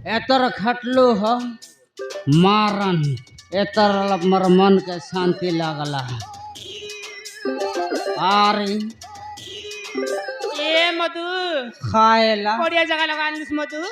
एतर खटलू हो मारन एतर मोर मन के शांति लागला आरे ए मधु खाएला कोडिया जगह लगा आनलिस मधु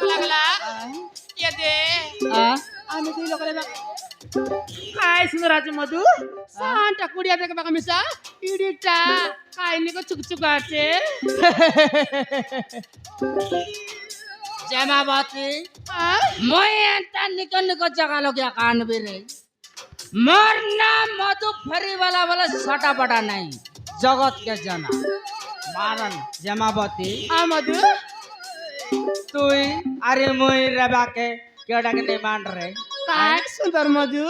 लागला ये दे आ आम्ही तुला लोकले काय सुंदराचे मधु सांटा कुडिया देख बघा मिसा इडिटा काय निको चुकचुकाचे जमावती आ मैं एंता निकल निकल जगह लो क्या कान बेरे मोर नाम मधु फेरी वाला सटा पटा नहीं जगत के जना मारन जमावती आ मधु तुई अरे मुई रबा के केड़ा के नहीं मान रहे काय सुंदर मधु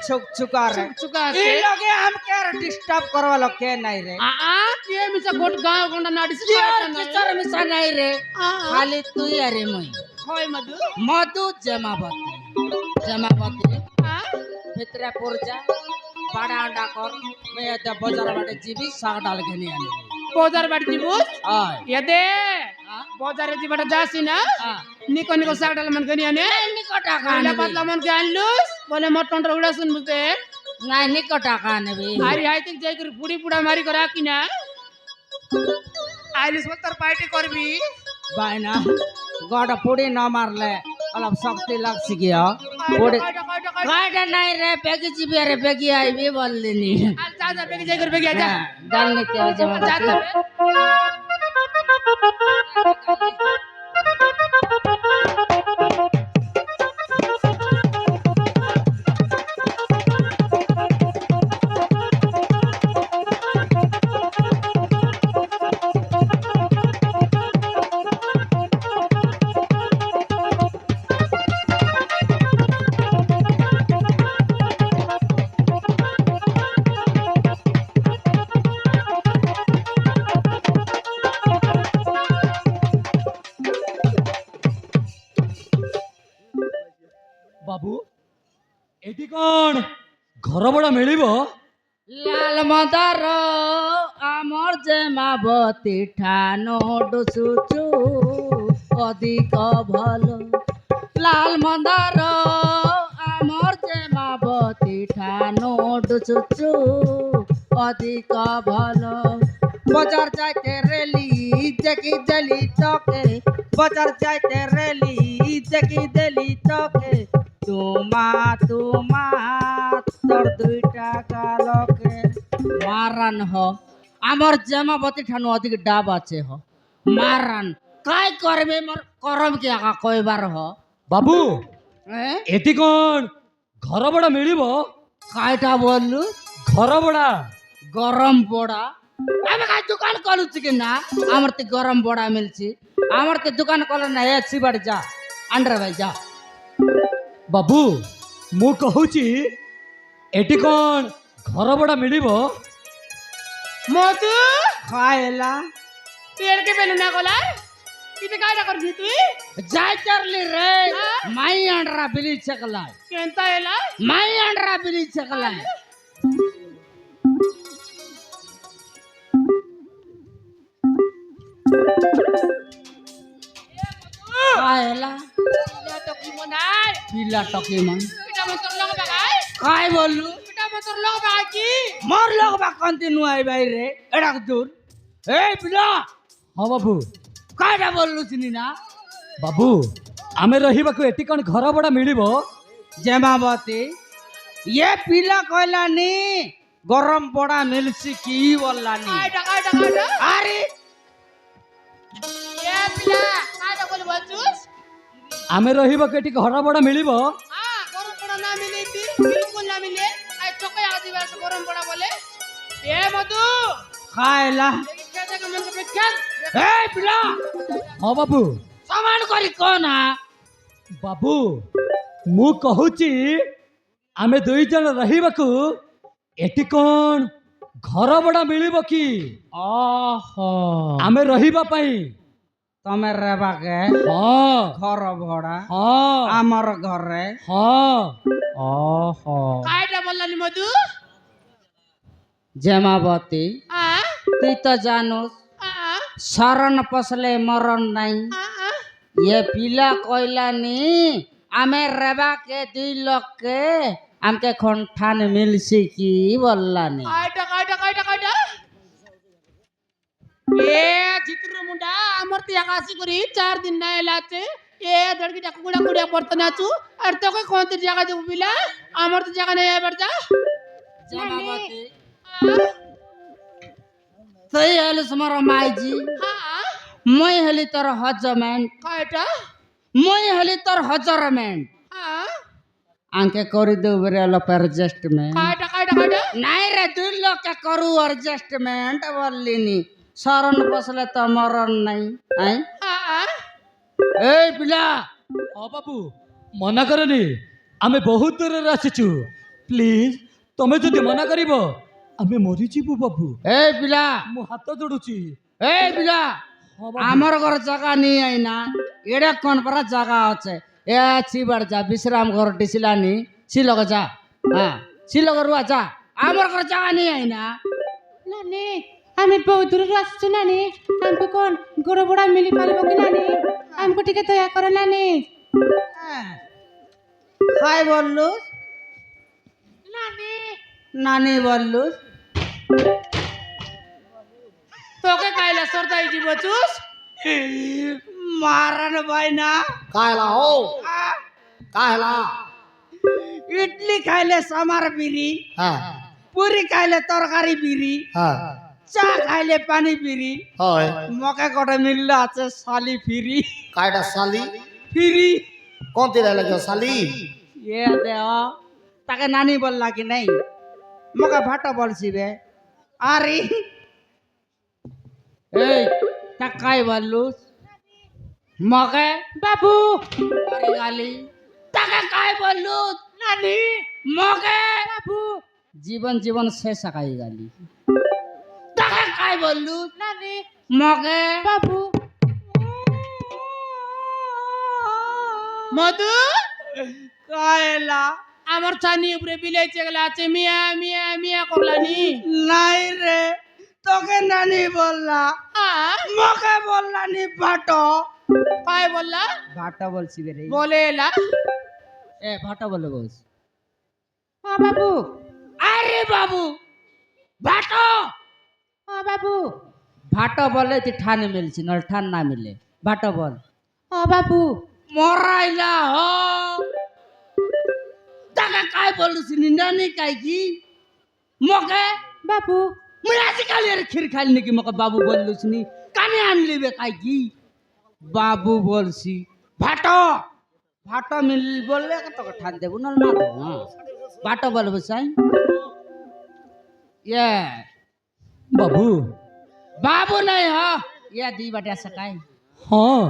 छुक छुका रे चुकाचे ई लोगे हम के डिस्टर्ब करवा लो के नहीं रे आ के मिसा गोट गाव गोंडा नाडी से किचर मिसा नहीं रे खाली तुई अरे मुई होय मधु मधु जमावती आ भितरे पुरजा बड़ा अंडा कर मैं ते बाजार बाटे जीबी साग डाल के नहीं आने बोजार बाट जीबुस आय यदे बोजार जी बाट जासी ना निको निको साग डाल मन गनी आने निकटा आला खाने पतला मन के आनलुस बोले मटन रे उड़ा सुन मुते नहीं निकटा खाने भी आरी हाय तक जाई कर पुडी पुडा मारी कर आकी ना आइलिस मतर पार्टी करबी बायना गोड़ पुड़ी न मारले अलग शक्ति लग सिकिया पुड़ी काटा नहीं रे बेगी जीबी अरे बेगी आई भी बोल लेनी आल जा जा बेगी जाई कर बेगी आजा डाल नहीं ते जा जमा बाबू एटी कौन घर बड़ा मिलिब लाल मदार आमर जमावती ठानो डुसुचु अधिक भल लाल मदार आमर जमावती ठानो डुसुचु अधिक भल बाजार जाते रेली देखी दिली तके बाजार जाते रेली देखी दिली तके तुमा তোর দুইটা কালকে মারান হ আমার জমাবতী ঠানু অধিক ডাব আছে হ মারান কাই করবে মোর করম কি আকা কইবার হ बाबू হ্যাঁ एटी कौन घर बड़ा मिलिब কাইটা বললু घर बड़ा গরম বড়া আমি কাই দোকান করুছি কি না আমার তে গরম বড়া মিলছি আমার তে দোকান কল না এ সিবাড় যা আন্ডার ভাই যা बाबू मु कहूची एटी कौन घर बड़ा मिलिब मधु খায়লা पेड़ के बेलू ना गोला इते काय कर दी तू যাই চারলি রে মাই আন্ডরা বিলি চকলাই केंता एला माई अंडरा बिली चकला आयला या तो की मनाय पीला टकी मन पिटा मोटर लग बागाय काय बोलू पिटा मोटर लग बागाय की मोर लोग बा कंटिन्यू आई भाई रे एड़ा दूर ए पीला हाँ बाबू कायडा बोललु चिनी ना बाबू आमे रहिबाकू एटी कौन घर बड़ा मिलिब जमावती ये पीला कहला नी गरम बड़ा मिलसी की बोलला नी कायटा अरे ये पिला कायटा बोल बचुस आमे रहिबाकू एटी घर बड़ा मिलिब हां गरम पड़ा ना मिले थी बिल्कुल ना मिले आई चोके आदिवासी गरम पड़ा बोले ए मधु खायला लेकिन क्या जगह मन के प्रख्यात ए पीला हाँ बाबू सामान करी कौन बाबू मु कहूची आमे दुई जन रहिबाकू एटी कौन घर बड़ा मिलिब की ओहो आमे रहिबा पई तमे रेबा के हाँ घर भड़ा हाँ आमर घरे हाँ ओहो कायटा बोलला नी मधु जमावती आ তুই তো জানোস आ শরণ পশলে মরণ নাই आ ये पिला कहलानी आमे रेबा के 2 लोग के हमके खंठान मिलसी की बोललानी কাইটা কাইটা কাইটা কাইটা এ চিত্র মুন্ডা আমার তো একাশি করি 4 দিন না এলাতে এ ধড়কি টাকা কুড়া কুড়া বর্তন আছু আর তোকে কোন জায়গা দেব বিলা আমার তো জায়গা নেই এবার যা जमावती सही हेली सुमारो माईजी হ্যাঁ মই हेली तोर हजमेंट কাইটা মই हेली तोर हजरमेंट হ্যাঁ आंके करी दे बेरे लोग एडजस्टमेंट কাইটা কাইটা কাইটা नहीं रे 2 लोग के करू एडजस्टमेंट बोललिनी शरण बसले तो मरण नहीं हैं হ্যাঁ ए पिला ହଁ ବାବୁ ମନା କରନି ଆମେ ବହୁତ ଦୂରରେ ଆସିଛୁ ପ୍ଲିଜ ତମେ ଯଦି ମନା କରିବ ଆମେ ମରିଯିବୁ ବାବୁ ए पिला ମୁଁ ହାତ ଯୋଡୁଛି ए पिला ହଁ ବାବୁ আমার ঘর জায়গা নেই আইনা এটা কোন পারা জায়গা আছে এ চিবার যা বিশ্রাম ঘর ডিসিলানি সিলগ যা হ্যাঁ সিলগ রুয়া যা আমার ঘর জায়গা নেই আইনা নানি আমি বহু দূরରୁ আসଛୁ নানি ଆମକୁ কোন ଗୋଡ଼ ବଡା ମିଳି ପାରିବ କି ନାନି ଆମକୁ ଟିକେ ଦୟା କର ନାନି খাই বললু নানি নানি বললু তোকে কাইলা সরদাই দিব চুস মারান ভাই না कायला हो कायला ইডলি খাইলে সামার বিড়ি हाँ পুরি খাইলে তরকারি বিড়ি हाँ চা খাইলে পানি বিড়ি होय মকে কটা মিললে আছে শালি ফিরি कायटा साली ফিরি कौन तेरा लगे साली এ দেহ তাকে নানি বললা কি নাই মকে ভাটো বলছি বে আরে এই টাকাই বললু মকে বাবু আরে গালি তাকে কাই বললু নানি মকে বাবু জীবন জীবন শেষ আকাই গালি তাকে কাই বললু নানি মকে বাবু মধু কায়লা আমার ছানি উপরে বিলাইছে গেলা আছে মিয়া মিয়া মিয়া করলানি নাই রে তোকে নানি বললা মকে বললা নি ভাটো কাই বললা ভাটো বলছি রে বলে এলা এ ভাটো বলে বস হ্যাঁ বাবু আরে বাবু ভাটো হ্যাঁ বাবু ভাটো বলে তুই ঠান মিলছি নল ঠান না মিলে ভাটো বল হ্যাঁ বাবু মরাইলা হ তাকে কাই বলছি নি নানি কাই কি মকে বাবু মুই আজি কালি আর ক্ষীর খাইলি নাকি মকে বাবু বললুস নি কানে আনলি বে কাই কি বাবু বলছি ভাটো ভাটো মিল বললে তোকে ঠান দেবো না না দেবো হ্যাঁ ভাটো বলবো সাই ये বাবু बाबू नहीं हो ये दी बटे सकाई ହଁ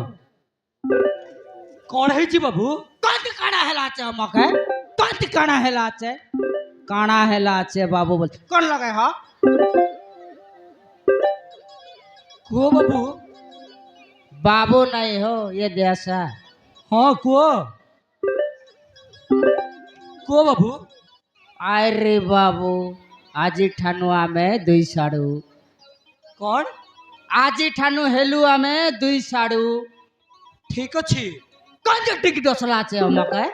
କଣ ହେଇଛି ବାବୁ कत काना हेलाचे मके कत काना हेलाचे काना हेलाचे बाबू बोल कौन लगे हो କୁହ ବାବୁ बाबू नहीं हो ये देसा ହଁ କୁହ କୁହ ବାବୁ अरे बाबू आजी ठानुआ में 2 साड़ू କଣ आजी ठानु हेलुआ में 2 साड़ू ଠିକ ଅଛି कौन जो टिक डसला আছে मके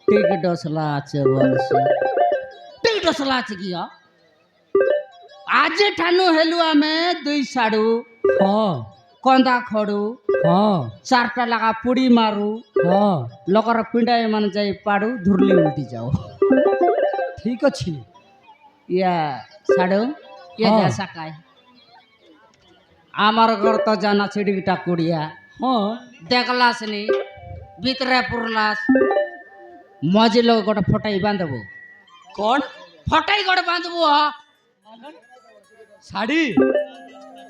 टिक डसला আছে বলছি टिक डसला আছে কি हो आजी ठानु हेलुआ में 2 साड़ू ହଁ कंदा खड़ू ହଁ 4टा लगा पुड़ी मारू ହଁ लोकर पिंडाई मन जाई पाड़ू धुरली उल्टी जाओ ଠିକ ଅଛି या साड़ू ये हाँ। जैसा काय আমার ঘর তো জানা ছিড়িটা কুড়িয়া ହଁ দেখলাস নি ভিতরে পুরলাস মজি লোক গোটে ফটাই বাঁধবো କଣ ফটাই গোটে বাঁধবো ଶାଢ଼ୀ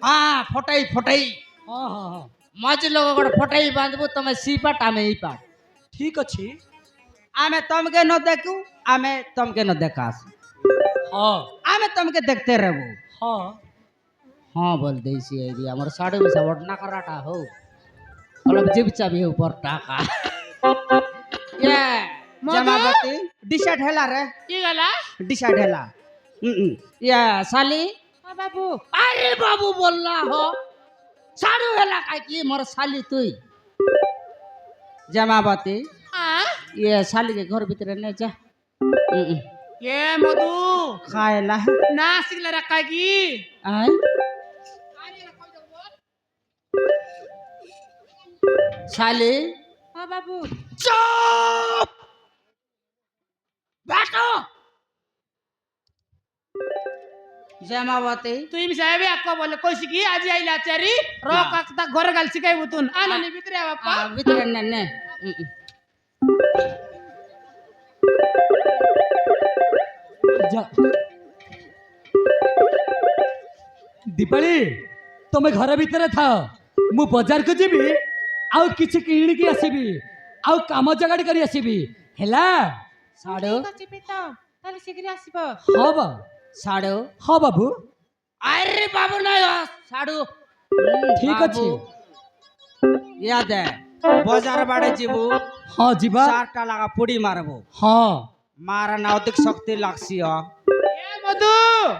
হ্যাঁ ফটাই ফটাই ହଁ ହଁ ହଁ মজি লোক গোটে ফটাই বাঁধবো তুমি সি পাট আমি এই পাট ଠିକ ଅଛି আমি তোমাকে ন দেখু আমি তোমাকে ন দেখাস ହଁ আমি তোমাকে দেখতে रहबो ହଁ हाँ बोल देसी आइडिया আমার সাড়ে বিসা বড় না করাটা হো অলপ জিব চাবি উপর টাকা ये जमावती डिशर्ट हेला रे কি গেলা डिशर्ट हेला ये साली হ্যাঁ বাবু अरे बाबू बोलला हो साड़ू हेला काई की मोर साली तुई जमावती ये साली के घर भीतर नहीं जा ఏ మధు खाएला నా సిగ్ల రక్కాకి आई साली हाँ बाबू चुप बैठो जमावती तुम साहेब अक्का बोले कोशिकी आजी आईला चारी रोक आता घर घाल शिकाय उतून आला नी भितरे बाप्पा भीतर ने दीपाली तुम्हें घर भीतर था मु बाजार को जीवी आउ किछि किणिकी आसीबी आउ काम जगाड़ करी आसीबी हेला साड़ू ताले शीघ्र आसीबो हाँ बा साड़ू हाँ बाबू अरे बाबू नहीं हो साड़ू ठीक अच्छे याद है बाजार बाड़े जीवू हाँ जीवा 4टा लगा पुड़ी मारबो हाँ मारा ना अधिक शक्ति लागसी हो ఏ మధు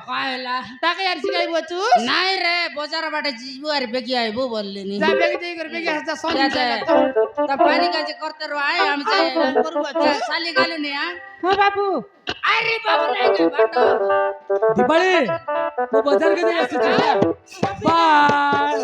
काहेला ताके यार शिकाय बचू नहीं रे बाजार बाड़े जीवू अरे बेगी आइबो बोलले नी जा बेग दे कर बेग हसा सोन क्या जाए तब पानी का जे करते रहो आए हम जाए करू अच्छा साली गालू नहीं आ हां बाबू अरे बाबू नहीं गए बाटो दीपाली मु बाजार के जाई आसी बाय